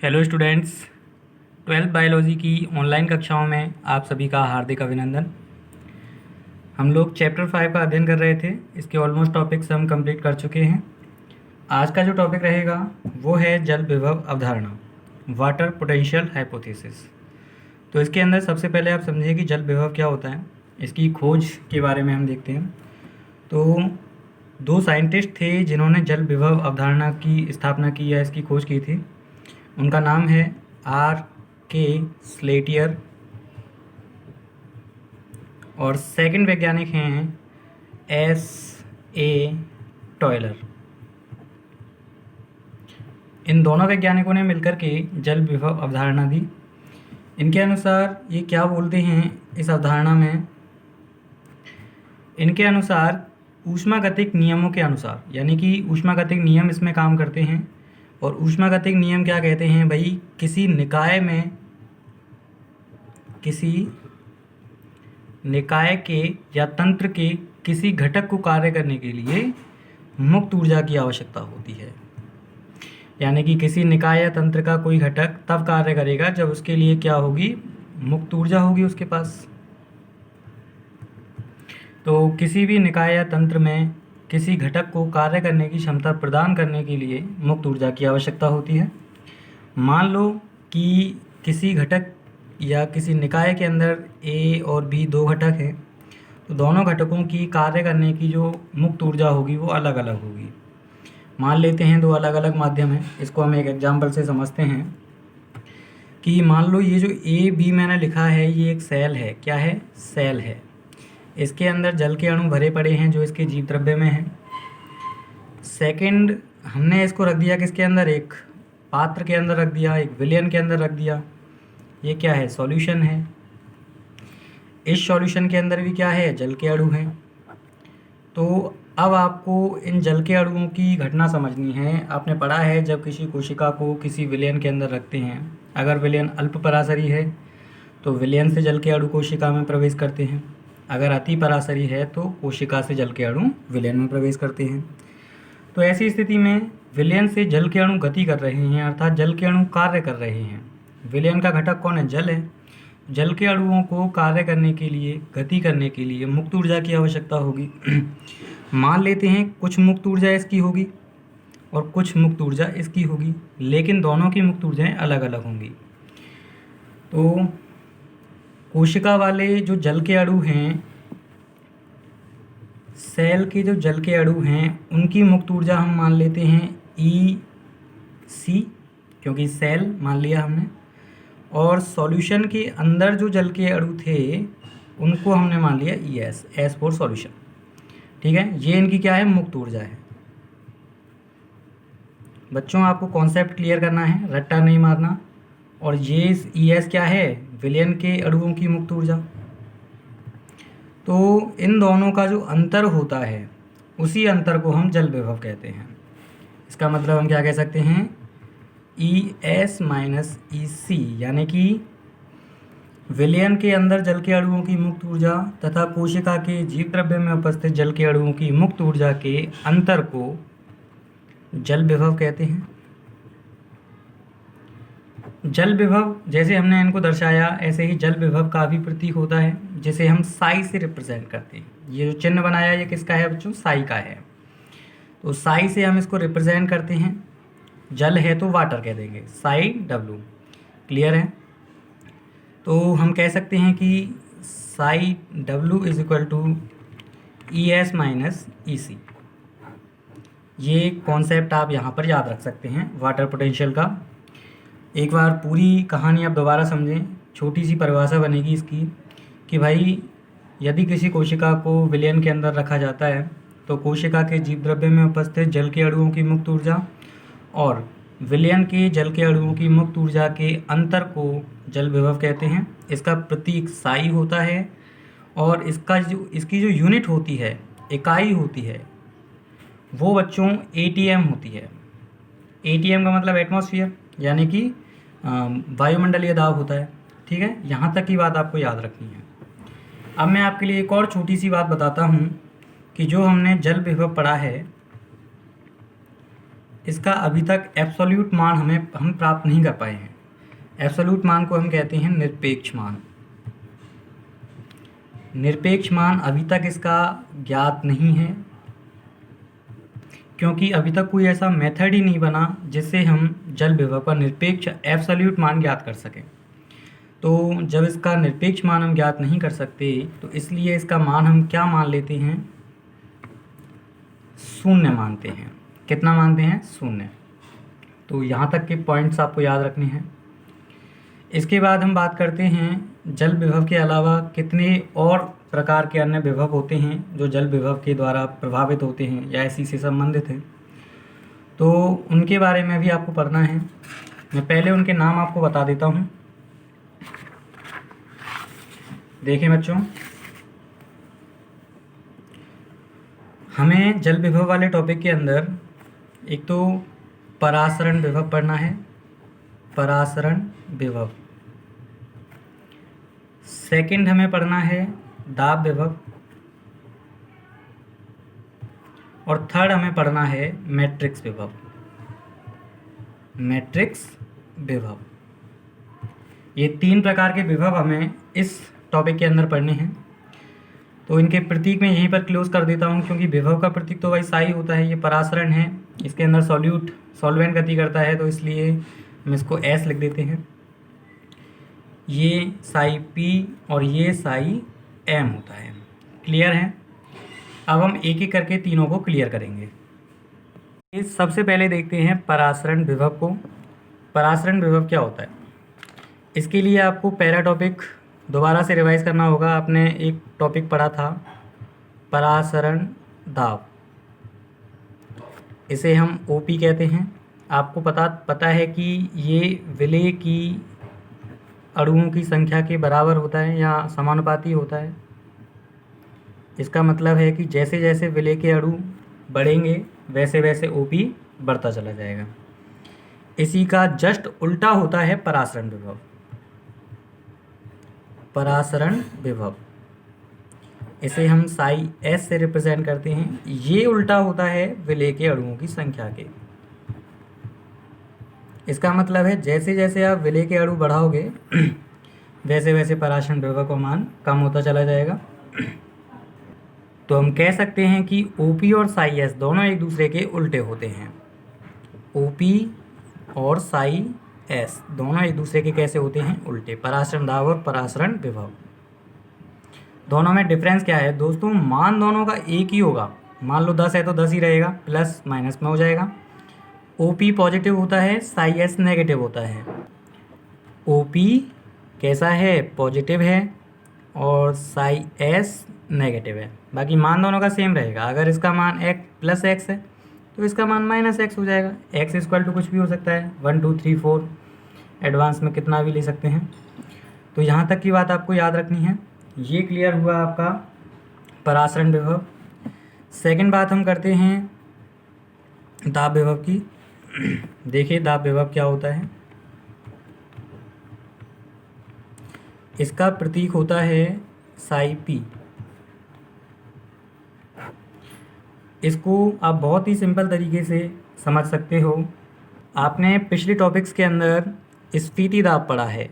Hello students, 12th biology की online कक्षाओं में आप सभी का हार्दिक अभिनंदन। हम लोग चैप्टर 5 का अध्ययन कर रहे थे। इसके ऑलमोस्ट टॉपिक्स हम कंप्लीट कर चुके हैं। आज का जो टॉपिक रहेगा वो है जल विभव अवधारणा, वाटर पोटेंशियल हाइपोथेसिस। तो इसके अंदर सबसे पहले आप समझिए कि जल विभव क्या होता है। इसकी खोज के बारे में हम देखते हैं। तो दो साइंटिस्ट थे जिन्होंने जल विभव अवधारणा की स्थापना की या इसकी खोज की थी। उनका नाम है R.K. स्लेटियर और सेकंड वैज्ञानिक हैं S.A. टॉयलर। इन दोनों वैज्ञानिकों ने मिलकर के जल विभव अवधारणा दी। इनके अनुसार ये क्या बोलते हैं इस अवधारणा में, इनके अनुसार ऊष्मागतिक नियमों के अनुसार, यानी कि ऊष्मागतिक नियम इसमें काम करते हैं। और ऊष्मागतिक नियम क्या कहते हैं भाई, किसी निकाय के या तंत्र के किसी घटक को कार्य करने के लिए मुक्त ऊर्जा की आवश्यकता होती है। यानी कि किसी निकाय या तंत्र का कोई घटक तब कार्य करेगा जब उसके लिए क्या होगी, मुक्त ऊर्जा होगी उसके पास। तो किसी भी निकाय या तंत्र में किसी घटक को कार्य करने की क्षमता प्रदान करने के लिए मुक्त ऊर्जा की आवश्यकता होती है। मान लो कि किसी घटक या किसी निकाय के अंदर ए और बी दो घटक हैं, तो दोनों घटकों की कार्य करने की जो मुक्त ऊर्जा होगी वो अलग अलग होगी। मान लेते हैं दो अलग अलग माध्यम हैं। इसको हम एक एग्जाम्पल से समझते हैं कि मान लो ये जो ए बी मैंने लिखा है ये एक सेल है। क्या है? सेल है। इसके अंदर जल के अणु भरे पड़े हैं जो इसके जीव द्रव्य में हैं। सेकंड, हमने इसको रख दिया किसके अंदर, एक पात्र के अंदर रख दिया, एक विलयन के अंदर रख दिया। ये क्या है? सॉल्यूशन है। इस सॉल्यूशन के अंदर भी क्या है? जल के अणु हैं। तो अब आपको इन जल के अणुओं की घटना समझनी है। आपने पढ़ा है जब किसी कोशिका को किसी विलयन के अंदर रखते हैं, अगर विलयन अल्प पराशरी है तो विलयन से जल के अणु कोशिका में प्रवेश करते हैं। अगर अति पराशरी है तो कोशिका से जल के अणु विलयन में प्रवेश करते हैं। तो ऐसी स्थिति में विलयन से जल के अणु गति कर रहे हैं, अर्थात जल के अणु कार्य कर रहे हैं। विलयन का घटक कौन है? जल है। जल के अणुओं को कार्य करने के लिए, गति करने के लिए मुक्त ऊर्जा की आवश्यकता होगी। मान लेते हैं कुछ मुक्त ऊर्जा इसकी होगी और कुछ मुक्त ऊर्जा इसकी होगी, लेकिन दोनों की मुक्त ऊर्जाएं अलग अलग होंगी। तो कोशिका वाले जो जल के अणु हैं, सेल के जो जल के अणु हैं, उनकी मुक्त ऊर्जा हम मान लेते हैं EC, क्योंकि सेल मान लिया हमने। और सॉल्यूशन के अंदर जो जल के अणु थे उनको हमने मान लिया S फॉर सॉल्यूशन। ठीक है, ये इनकी क्या है? मुक्त ऊर्जा है। बच्चों आपको कॉन्सेप्ट क्लियर करना है, रट्टा नहीं मारना। और ये ES क्या है? विलयन के अणुओं की मुक्त ऊर्जा। तो इन दोनों का जो अंतर होता है उसी अंतर को हम जल विभव कहते हैं। इसका मतलब हम क्या कह सकते हैं? ES माइनस EC, यानी कि विलयन के अंदर जल के अणुओं की मुक्त ऊर्जा तथा कोशिका के जीव द्रव्य में उपस्थित जल के अणुओं की मुक्त ऊर्जा के अंतर को जल विभव कहते हैं। जल विभव जैसे हमने इनको दर्शाया, ऐसे ही जल विभव का भी प्रतीक होता है जिसे हम साई से रिप्रेजेंट करते हैं। ये जो चिन्ह बनाया ये किसका है बच्चों? साई का है। तो साई से हम इसको रिप्रेजेंट करते हैं। जल है तो वाटर कह देंगे, साई W। क्लियर है? तो हम कह सकते हैं कि psi W is equal to ES minus EC। ये कॉन्सेप्ट आप यहाँ पर याद रख सकते हैं वाटर पोटेंशियल का। एक बार पूरी कहानी आप दोबारा समझें। छोटी सी परिभाषा बनेगी इसकी कि भाई यदि किसी कोशिका को विलयन के अंदर रखा जाता है तो कोशिका के जीव द्रव्य में उपस्थित जल के अणुओं की मुक्त ऊर्जा और विलयन के जल के अणुओं की मुक्त ऊर्जा के अंतर को जल विभव कहते हैं। इसका प्रतीक साई होता है और इसकी जो यूनिट होती है, इकाई होती है, वो बच्चों ATM होती है। ATM का मतलब एटमॉस्फेयर, यानी कि वायुमंडलीय दाब होता है। ठीक है, यहाँ तक की बात आपको याद रखनी है। अब मैं आपके लिए एक और छोटी सी बात बताता हूँ कि जो हमने जल विभव पढ़ा है इसका अभी तक एब्सोल्यूट मान हम प्राप्त नहीं कर पाए हैं। एब्सोल्यूट मान को हम कहते हैं निरपेक्ष मान। निरपेक्ष मान अभी तक इसका ज्ञात नहीं है, क्योंकि अभी तक कोई ऐसा मेथड ही नहीं बना जिससे हम जल विभव का निरपेक्ष एब्सोल्यूट मान ज्ञात कर सकें। तो जब इसका निरपेक्ष मान हम ज्ञात नहीं कर सकते, तो इसलिए इसका मान हम क्या मान लेते हैं, शून्य मानते हैं। कितना मानते हैं, शून्य। तो यहाँ तक के पॉइंट्स आपको याद रखने हैं। इसके बाद हम बात करते हैं जल विभव के अलावा कितने और प्रकार के अन्य विभव होते हैं जो जल विभव के द्वारा प्रभावित होते हैं या इसी से संबंधित हैं, तो उनके बारे में भी आपको पढ़ना है। मैं पहले उनके नाम आपको बता देता हूँ। देखें बच्चों, हमें जल विभव वाले टॉपिक के अंदर एक तो परासरण विभव पढ़ना है, परासरण विभव। सेकंड हमें पढ़ना है दाब विभव, और थर्ड हमें पढ़ना है मैट्रिक्स विभव। मैट्रिक्स विभव, ये 3 प्रकार के विभव हमें इस टॉपिक के अंदर पढ़ने हैं। तो इनके प्रतीक मैं यहीं पर क्लोज कर देता हूँ, क्योंकि विभव का प्रतीक तो वही साई होता है। ये परासरण है, इसके अंदर सॉल्वेंट गति करता है, तो इसलिए हम इसको एस लिख देते हैं। ये साई पी और ये साई एम होता है। क्लियर है? अब हम एक एक करके तीनों को क्लियर करेंगे। सबसे पहले देखते हैं परासरण विभव को। परासरण विभव क्या होता है, इसके लिए आपको पहला टॉपिक दोबारा से रिवाइज करना होगा। आपने एक टॉपिक पढ़ा था परासरण दाब, इसे हम ओपी कहते हैं। आपको पता है कि ये विलेय की अणुओं की संख्या के बराबर होता है या समानुपाती होता है। इसका मतलब है कि जैसे जैसे विलेय के अणु बढ़ेंगे वैसे वैसे ओपी बढ़ता चला जाएगा। इसी का जस्ट उल्टा होता है परासरण विभव। परासरण विभव, इसे हम साई एस से रिप्रेजेंट करते हैं। ये उल्टा होता है विलेय के अणुओं की संख्या के। इसका मतलब है जैसे जैसे आप विलेय के अणु बढ़ाओगे वैसे वैसे परासरण विभव का मान कम होता चला जाएगा। तो हम कह सकते हैं कि ओपी और साई एस दोनों एक दूसरे के उल्टे होते हैं। ओपी और साई एस दोनों एक दूसरे के कैसे होते हैं, उल्टे। परासरण दाब और परासरण विभव, दोनों में डिफरेंस क्या है दोस्तों, मान दोनों का एक ही होगा। मान लो 10 है तो 10 ही रहेगा, प्लस माइनस में हो जाएगा। ओपी पॉजिटिव होता है, साई एस नेगेटिव होता है। ओपी कैसा है, पॉजिटिव है, और साई एस नेगेटिव है। बाकी मान दोनों का सेम रहेगा। अगर इसका मान प्लस एक्स है तो इसका मान माइनस एक्स हो जाएगा। एक्स इक्वल टू कुछ भी हो सकता है, 1 2 3 4, एडवांस में कितना भी ले सकते हैं। तो यहाँ तक की बात आपको याद रखनी है। ये क्लियर हुआ आपका परासरण विभव। सेकंड बात हम करते हैं दाब विभव की। देखिए दाब विभव क्या होता है। इसका प्रतीक होता है साई पी। इसको आप बहुत ही सिंपल तरीके से समझ सकते हो। आपने पिछले टॉपिक्स के अंदर स्फीति दाब पढ़ा है।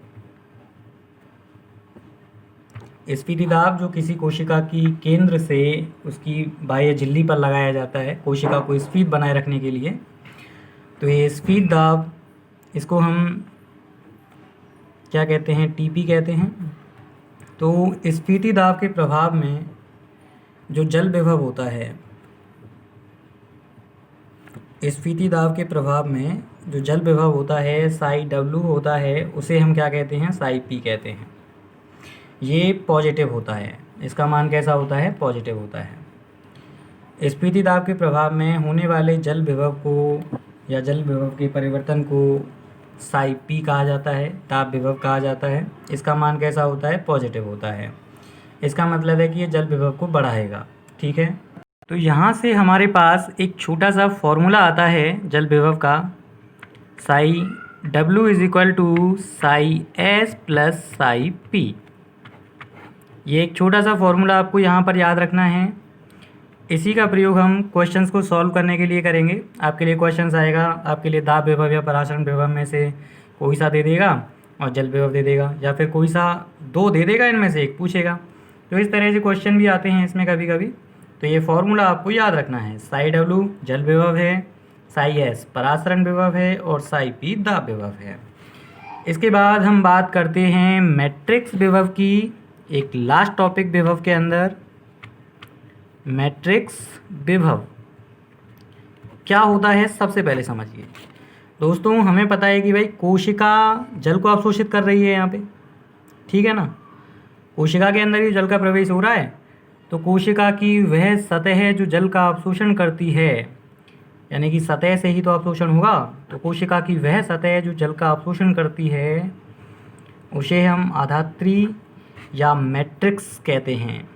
स्फीति दाब जो किसी कोशिका की केंद्र से उसकी बाह्य झिल्ली पर लगाया जाता है कोशिका को स्फीत बनाए रखने के लिए। तो ये स्फीत दाब, इसको हम क्या कहते हैं, टीपी कहते हैं। तो स्फीति दाब के प्रभाव में जो जल विभव होता है, स्फीति दाब के प्रभाव में जो जल विभव होता है साई डब्ल्यू होता है, उसे हम क्या कहते हैं, साई पी कहते हैं। ये पॉजिटिव होता है। इसका मान कैसा होता है, पॉजिटिव होता है। स्फीति दाब के प्रभाव में होने वाले जल विभव को या जल विभव के परिवर्तन को साई पी कहा जाता है, दाब विभव कहा जाता है। इसका मान कैसा होता है, पॉजिटिव होता है। इसका मतलब है कि ये जल विभव को बढ़ाएगा। ठीक है, तो यहाँ से हमारे पास एक छोटा सा फॉर्मूला आता है जल विभव का, psi W is equal to psi S plus psi P. ये एक छोटा सा फॉर्मूला आपको यहाँ पर याद रखना है। इसी का प्रयोग हम क्वेश्चंस को सॉल्व करने के लिए करेंगे। आपके लिए क्वेश्चंस आएगा, आपके लिए दाब विभव या परासरण विभव में से कोई सा दे देगा और जल विभव दे देगा, या फिर कोई सा दो दे देगा, इनमें से एक पूछेगा। तो इस तरह से क्वेश्चन भी आते हैं इसमें कभी कभी। तो ये फॉर्मूला आपको याद रखना है। साई डब्ल्यू जल विभव है, साई एस परासरण विभव है और साई पी दाब विभव है। इसके बाद हम बात करते हैं मैट्रिक्स विभव की, एक लास्ट टॉपिक विभव के अंदर। मैट्रिक्स विभव क्या होता है सबसे पहले समझिए। दोस्तों हमें पता है कि भाई कोशिका जल को अवशोषित कर रही है यहाँ पे, ठीक है ना। कोशिका के अंदर ही जल का प्रवेश हो रहा है, तो कोशिका की वह सतह जो जल का अवशोषण करती है, यानी कि सतह से ही तो अवशोषण होगा, तो कोशिका की वह सतह जो जल का अवशोषण करती है उसे हम आधात्री या मैट्रिक्स कहते हैं।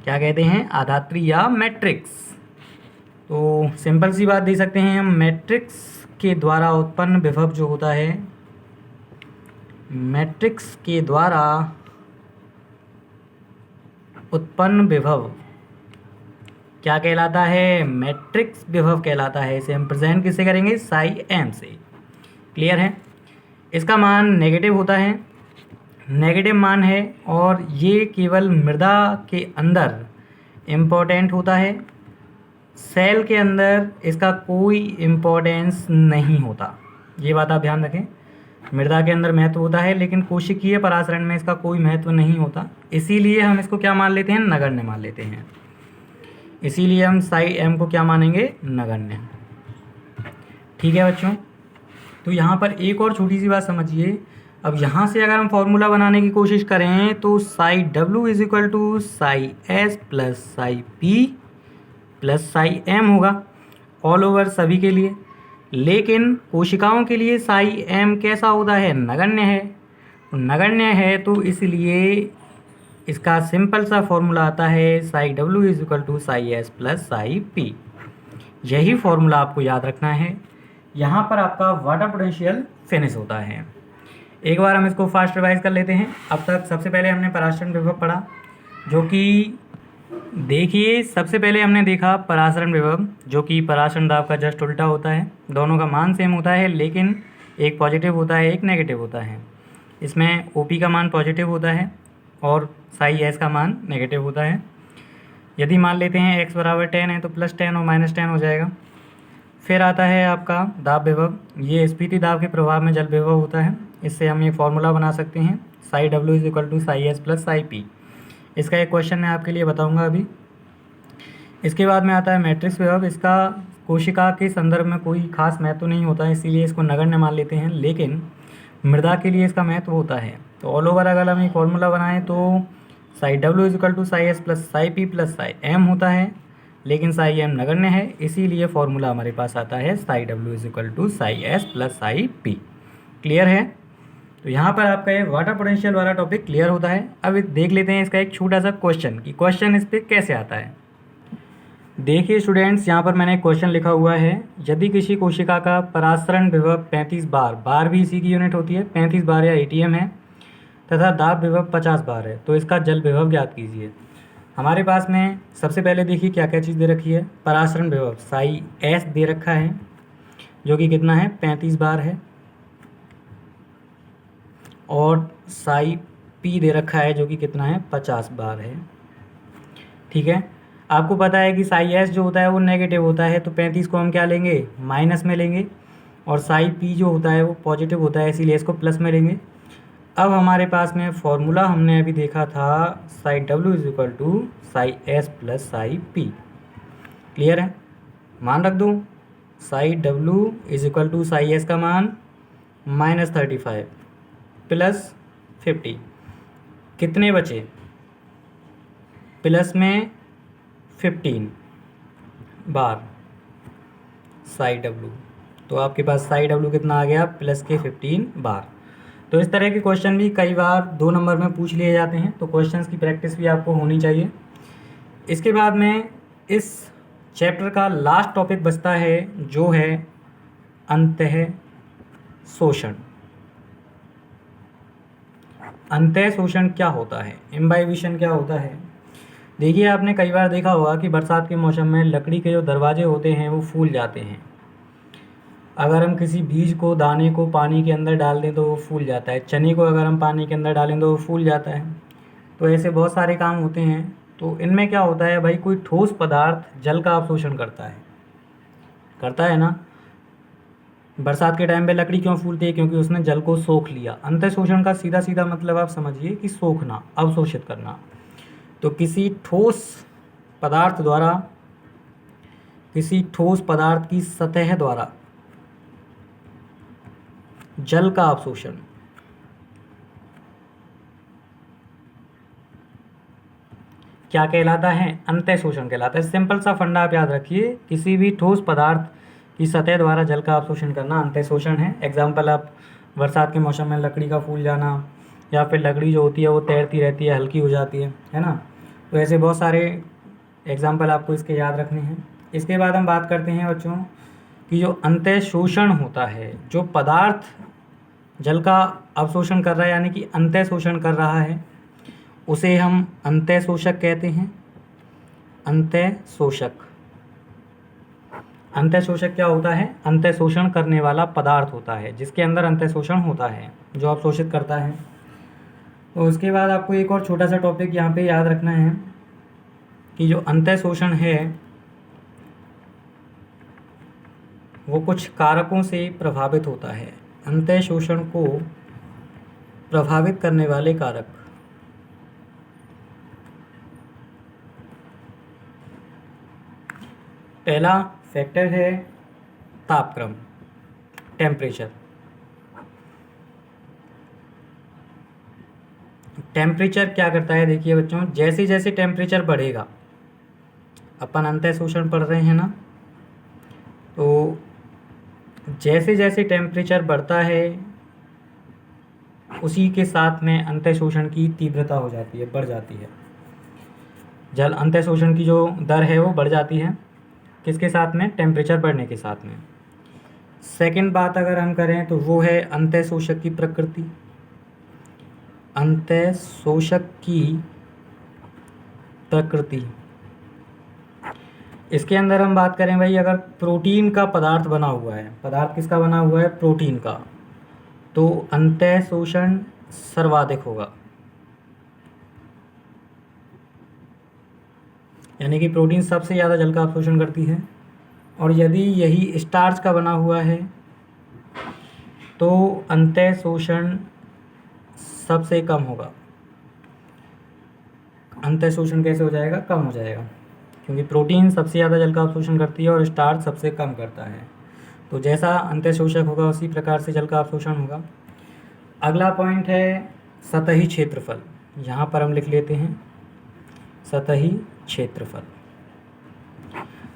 क्या कहते हैं? आधात्री या मैट्रिक्स। तो सिंपल सी बात दे सकते हैं हम, मैट्रिक्स के द्वारा उत्पन्न विभव जो होता है, मैट्रिक्स के द्वारा उत्पन्न विभव क्या कहलाता है? मैट्रिक्स विभव कहलाता है। इसे हम प्रेजेंट किससे करेंगे? साई एम से। क्लियर है? इसका मान नेगेटिव होता है, नेगेटिव मान है, और ये केवल मृदा के अंदर इम्पोर्टेंट होता है। सेल के अंदर इसका कोई इम्पोर्टेंस नहीं होता, ये बात आप ध्यान रखें। मृदा के अंदर महत्व होता है, लेकिन कोशिकीय परासरण में इसका कोई महत्व नहीं होता। इसीलिए हम इसको क्या मान लेते हैं? नगण्य मान लेते हैं। इसीलिए हम साई एम को क्या मानेंगे? नगण्य। ठीक है बच्चों, तो यहाँ पर एक और छोटी सी बात समझिए। अब यहाँ से अगर हम फॉर्मूला बनाने की कोशिश करें तो psi W is equal to psi S plus psi P plus psi M होगा ऑल ओवर सभी के लिए। लेकिन कोशिकाओं के लिए साई एम कैसा होता है? नगण्य है। नगण्य है तो इसलिए इसका सिंपल सा फॉर्मूला आता है psi W is equal to psi S plus psi P. यही फॉर्मूला आपको याद रखना है। यहाँ पर आपका वाटर पोटेंशियल फिनिश होता है। एक बार हम इसको फास्ट रिवाइज कर लेते हैं। अब तक सबसे पहले हमने परासरण विभव पढ़ा, जो कि देखिए सबसे पहले हमने देखा परासरण विभव, जो कि परासरण दाब का जस्ट उल्टा होता है। दोनों का मान सेम होता है, लेकिन एक पॉजिटिव होता है, एक नेगेटिव होता है। इसमें ओपी का मान पॉजिटिव होता है और साई एस का मान नेगेटिव होता है। यदि मान लेते हैं x बराबर 10 है तो +10 और -10 हो जाएगा। फिर आता है आपका दाब विभव। ये स्फीति दाब के प्रभाव में जल विभव होता है। इससे हम ये फॉर्मूला बना सकते हैं psi W is equal to psi S plus psi P. इसका एक क्वेश्चन मैं आपके लिए बताऊंगा अभी। इसके बाद में आता है मैट्रिक्स विभव। इसका कोशिका के संदर्भ में कोई खास महत्व नहीं होता है, इसीलिए इसको नगण्य मान लेते हैं, लेकिन मृदा के लिए इसका महत्व होता है। तो ऑल ओवर अगर हम एक फॉर्मूला बनाएं तो psi W is equal to psi S plus psi P plus psi M होता है, लेकिन साई एम नगण्य है, इसीलिए फॉर्मूला हमारे पास आता है psi W is equal to psi S plus psi P. Clear है? तो यहाँ पर आपका ये वाटर पोटेंशियल वाला टॉपिक क्लियर होता है। अब देख लेते हैं इसका एक छोटा सा क्वेश्चन कि क्वेश्चन इस पर कैसे आता है। देखिए स्टूडेंट्स, यहाँ पर मैंने एक क्वेश्चन लिखा हुआ है। यदि किसी कोशिका का परासरण विभव 35 बार, बार भी इसी की यूनिट होती है, 35 बार या एटीएम है, तथा दाब विभव 50 बार है, तो इसका जल विभव ज्ञात कीजिए। हमारे पास में सबसे पहले देखिए क्या क्या चीज़ दे रखी है। परासरण विभव साई एस दे रखा है, जो कि कितना है? 35 बार है, और साई पी दे रखा है, जो कि कितना है? 50 बार है। ठीक है, आपको पता है कि साई एस जो होता है वो नेगेटिव होता है, तो 35 को हम क्या लेंगे? माइनस में लेंगे, और साई पी जो होता है वो पॉजिटिव होता है, इसीलिए इसको प्लस में लेंगे। अब हमारे पास में फॉर्मूला हमने अभी देखा था psi W is equal to psi S plus psi P. Clear है? मान रख दूँ, psi W is equal to psi S का मान -35 प्लस 50, कितने बचे? प्लस में 15 बार साई डब्ल्यू, तो आपके पास साई डब्ल्यू कितना आ गया? प्लस के 15 बार। तो इस तरह के क्वेश्चन भी कई बार 2 नंबर में पूछ लिए जाते हैं, तो क्वेश्चंस की प्रैक्टिस भी आपको होनी चाहिए। इसके बाद में इस चैप्टर का लास्ट टॉपिक बचता है, जो है अंतः शोषण। अंतः शोषण क्या होता है? इम्बाइबिशन क्या होता है? देखिए, आपने कई बार देखा होगा कि बरसात के मौसम में लकड़ी के जो दरवाजे होते हैं वो फूल जाते हैं। अगर हम किसी बीज को, दाने को पानी के अंदर डाल दें तो वो फूल जाता है। चने को अगर हम पानी के अंदर डालें तो वो फूल जाता है। तो ऐसे बहुत सारे काम होते हैं। तो इनमें क्या होता है भाई, कोई ठोस पदार्थ जल का अवशोषण करता है ना। बरसात के टाइम पे लकड़ी क्यों फूलती है? क्योंकि उसने जल को सोख लिया। अंतःशोषण का सीधा सीधा मतलब आप समझिए कि सोखना, अवशोषित करना। तो किसी ठोस पदार्थ की सतह द्वारा जल का अवशोषण क्या कहलाता है? अंतःशोषण कहलाता है। सिंपल सा फंडा आप याद रखिए, किसी भी ठोस पदार्थ की सतह द्वारा जल का अवशोषण करना अंतःशोषण है। एग्जाम्पल, आप बरसात के मौसम में लकड़ी का फूल जाना, या फिर लकड़ी जो होती है वो तैरती रहती है, हल्की हो जाती है ना। तो ऐसे बहुत सारे एग्जाम्पल आपको इसके याद रखने हैं। इसके बाद हम बात करते हैं बच्चों कि जो अंतःशोषण होता है, जो पदार्थ जल का अवशोषण कर रहा है यानी कि अंतःशोषण कर रहा है, उसे हम अंतःशोषक कहते हैं। अंतःशोषक क्या होता है? अंतःशोषण करने वाला पदार्थ होता है, जिसके अंदर अंतःशोषण होता है, जो अवशोषित करता है। तो उसके बाद आपको एक और छोटा सा टॉपिक यहाँ पे याद रखना है कि जो अंतःशोषण है वो कुछ कारकों से प्रभावित होता है। अंतःशोषण को प्रभावित करने वाले कारक, पहला फैक्टर है तापक्रम, टेम्परेचर। टेम्परेचर क्या करता है? देखिए बच्चों, जैसे जैसे टेम्परेचर बढ़ेगा, अपन अंतःशोषण पढ़ रहे हैं ना, तो जैसे जैसे टेम्परेचर बढ़ता है उसी के साथ में अंतःशोषण की तीव्रता हो जाती है, बढ़ जाती है। जल अंतःशोषण की जो दर है वो बढ़ जाती है, किसके साथ में? टेम्परेचर बढ़ने के साथ में। सेकंड बात अगर हम करें तो वो है अंतःशोषक की प्रकृति। अंतःशोषक की प्रकृति, इसके अंदर हम बात करें भाई, अगर प्रोटीन का पदार्थ बना हुआ है, पदार्थ किसका बना हुआ है? प्रोटीन का, तो अंतःशोषण सर्वाधिक होगा। यानी कि प्रोटीन सबसे ज़्यादा जल का अवशोषण करती है। और यदि यही स्टार्च का बना हुआ है तो अंतःशोषण सबसे कम होगा। अंतःशोषण कैसे हो जाएगा? कम हो जाएगा, क्योंकि प्रोटीन सबसे ज़्यादा जल का अवशोषण करती है और स्टार्च सबसे कम करता है। तो जैसा अंतःशोषक होगा उसी प्रकार से जल का अवशोषण होगा। अगला पॉइंट है सतही क्षेत्रफल। यहाँ पर हम लिख लेते हैं सतही क्षेत्रफल।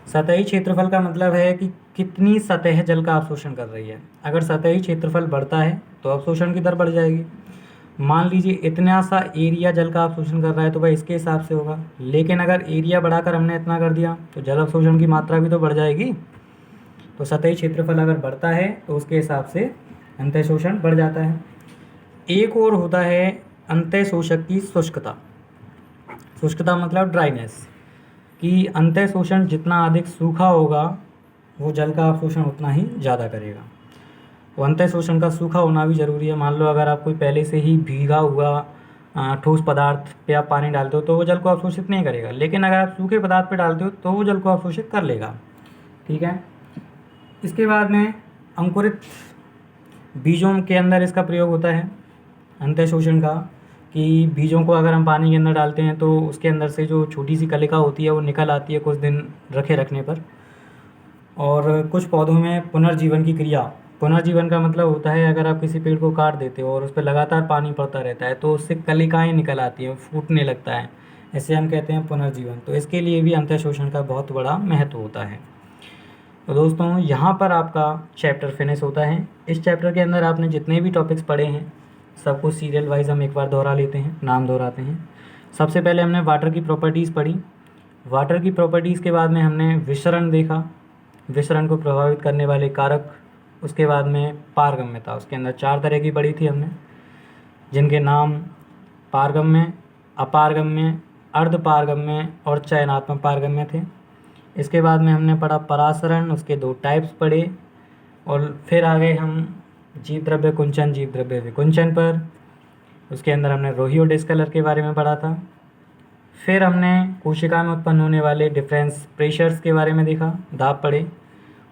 सतही क्षेत्रफल का मतलब है कि कितनी सतह जल का अवशोषण कर रही है। अगर सतही क्षेत्रफल बढ़ता है तो अवशोषण की दर बढ़ जाएगी। मान लीजिए इतना सा एरिया जल का अवशोषण कर रहा है तो भाई इसके हिसाब से होगा। लेकिन अगर एरिया बढ़ाकर हमने इतना कर दिया तो जल अवशोषण की मात्रा भी तो बढ़ जाएगी। तो सतही क्षेत्रफल अगर बढ़ता है तो उसके हिसाब से अंतःशोषण बढ़ जाता है। एक और होता है अंतःशोषक की शुष्कता। शुष्कता मतलब ड्राइनेस, कि अंतःशोषण जितना अधिक सूखा होगा वो जल का अवशोषण उतना ही ज़्यादा करेगा। तो अंतःशोषण का सूखा होना भी ज़रूरी है। मान लो अगर आप कोई पहले से ही भीगा हुआ ठोस पदार्थ पे आप पानी डालते हो तो वो जल को अवशोषित नहीं करेगा, लेकिन अगर आप सूखे पदार्थ पे डालते हो तो वो जल को अवशोषित कर लेगा। ठीक है। इसके बाद में अंकुरित बीजों के अंदर इसका प्रयोग होता है अंतःशोषण का, कि बीजों को अगर हम पानी के अंदर डालते हैं तो उसके अंदर से जो छोटी सी कलिका होती है वो निकल आती है कुछ दिन रखने पर। और कुछ पौधों में पुनर्जीवन की क्रिया, पुनर्जीवन का मतलब होता है अगर आप किसी पेड़ को काट देते हो और उस पर लगातार पानी पड़ता रहता है तो उससे कलिकाएँ निकल आती हैं, फूटने लगता है, ऐसे हम कहते हैं पुनर्जीवन। तो इसके लिए भी अंतःशोषण का बहुत बड़ा महत्व होता है। तो दोस्तों यहाँ पर आपका चैप्टर फिनिश होता है। इस चैप्टर के अंदर आपने जितने भी टॉपिक्स पढ़े हैं सबको सीरियल वाइज हम एक बार दोहरा लेते हैं, नाम दोहराते हैं। सबसे पहले हमने वाटर की प्रॉपर्टीज़ पढ़ी। वाटर की प्रॉपर्टीज़ के बाद में हमने विसरण देखा, विसरण को प्रभावित करने वाले कारक। उसके बाद में पारगम्यता, उसके अंदर 4 तरह की पढ़ी थी हमने, जिनके नाम पारगम्य, अपारगम्य, अर्ध पारगम्य और चयनात्मक पारगम्य थे। इसके बाद में हमने पढ़ा परासरण, उसके 2 टाइप्स पढ़े और फिर आ गए हम जीव द्रव्य कुंचन, जीव द्रव्य विकुंचन पर। उसके अंदर हमने रोही और डिस्कलर के बारे में पढ़ा था। फिर हमने कोशिका में उत्पन्न होने वाले डिफरेंस प्रेशर्स के बारे में देखा, दाब पढ़े।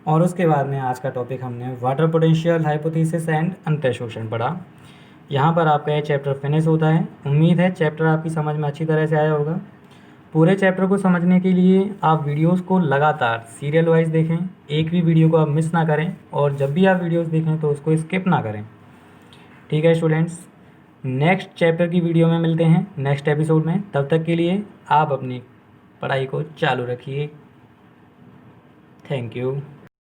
और उसके बाद में आज का टॉपिक हमने वाटर पोटेंशियल, हाइपोथेसिस एंड अंतःशोषण पढ़ा। यहाँ पर आपका ये चैप्टर फिनिश होता है। उम्मीद है चैप्टर आपकी समझ में अच्छी तरह से आया होगा। पूरे चैप्टर को समझने के लिए आप वीडियोस को लगातार सीरियल वाइज देखें, एक भी वीडियो को आप मिस ना करें, और जब भी आप वीडियोस देखें तो उसको स्किप ना करें। ठीक है स्टूडेंट्स, नेक्स्ट चैप्टर की वीडियो में मिलते हैं नेक्स्ट एपिसोड में। तब तक के लिए आप अपनी पढ़ाई को चालू रखिए। Thank you.